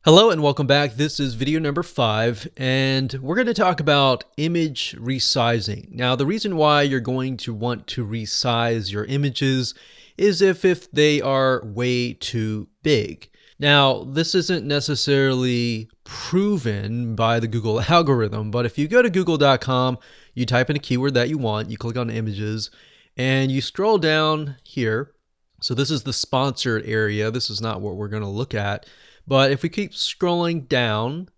Hello and welcome back. This is video number 5 and we're going to talk about image resizing. Now the reason why you're going to want to resize your images is if they are way too big. Now this isn't necessarily proven by the Google algorithm, but if you go to google.com, you type in a keyword that you want, you click on images and you scroll down here. So this is the sponsored area. This is not what we're going to look at. But if we keep scrolling down,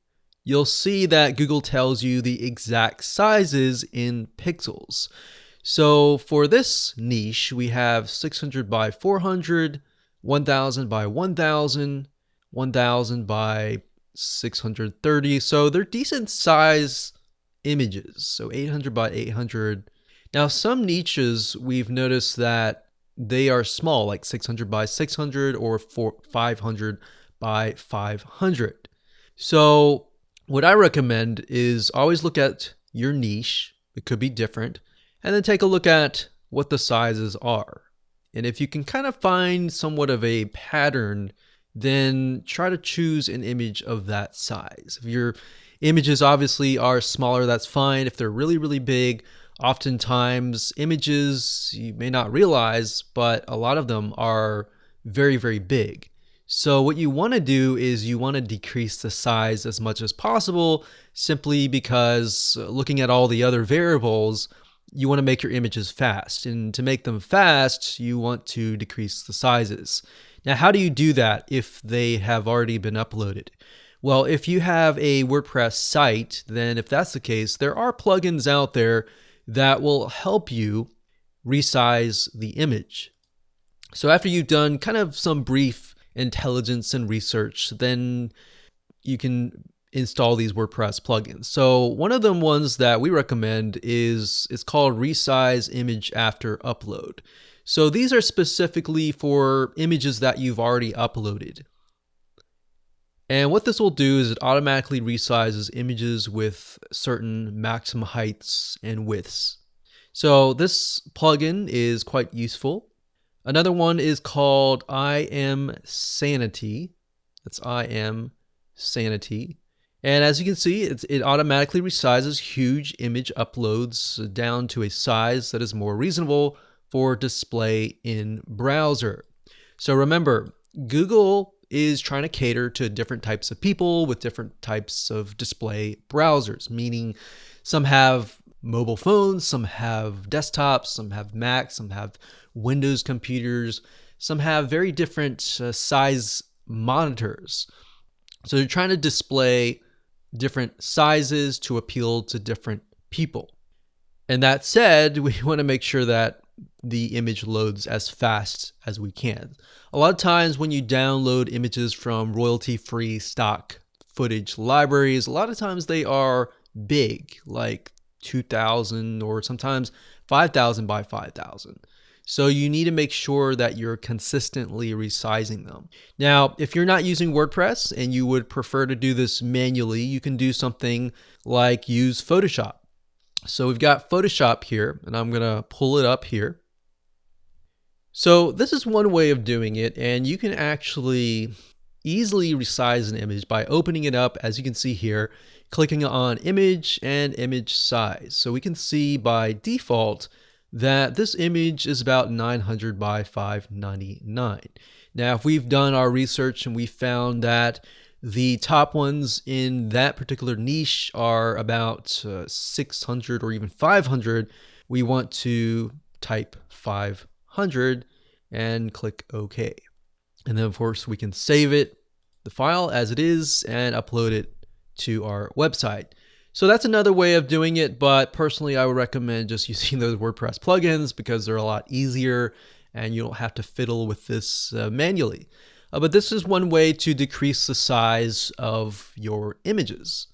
you'll see that Google tells you the exact sizes in pixels. So for this niche, we have 600 by 400, 1000 by 1000, 1000 by 630. So they're decent size images. So 800 by 800. Now some niches we've noticed that they are small, like 600 by 600 or 500 by 500. So what I recommend is always look at your niche. It could be different. And then take a look at what the sizes are. And if you can kind of find somewhat of a pattern, then try to choose an image of that size. If your images obviously are smaller, that's fine. If they're really, really big, oftentimes images you may not realize, but a lot of them are very, very big. So what you want to do is you want to decrease the size as much as possible, simply because looking at all the other variables, you want to make your images fast. And to make them fast, you want to decrease the sizes. Now, how do you do that if they have already been uploaded? Well, if you have a WordPress site, then if that's the case, there are plugins out there that will help you resize the image. So after you've done kind of some brief intelligence and research, then you can install these WordPress plugins. So one of the ones that we recommend is called Resize Image After Upload. So these are specifically for images that you've already uploaded. And what this will do is it automatically resizes images with certain maximum heights and widths. So this plugin is quite useful. Another one is called I Am Sanity. That's I Am Sanity. And as you can see, it automatically resizes huge image uploads down to a size that is more reasonable for display in browser. So remember, Google is trying to cater to different types of people with different types of display browsers, meaning some have mobile phones, some have desktops, some have Macs, some have Windows computers, some have very different size monitors. So they're trying to display different sizes to appeal to different people. And that said, we want to make sure that the image loads as fast as we can. A lot of times when you download images from royalty-free stock footage libraries, a lot of times they are big, like 2,000 or sometimes 5,000 by 5,000. So you need to make sure that you're consistently resizing them. Now, if you're not using WordPress and you would prefer to do this manually, you can do something like use Photoshop. So we've got Photoshop here, and I'm going to pull it up here. So this is one way of doing it, and you can actually easily resize an image by opening it up, as you can see here, clicking on image and image size. So we can see by default that this image is about 900 by 599. Now, if we've done our research and we found that the top ones in that particular niche are about 600 or even 500, we want to type 500 and click OK. And then of course we can save it, the file as it is, and upload it to our website. So that's another way of doing it, but personally I would recommend just using those WordPress plugins because they're a lot easier and you don't have to fiddle with this manually. But this is one way to decrease the size of your images.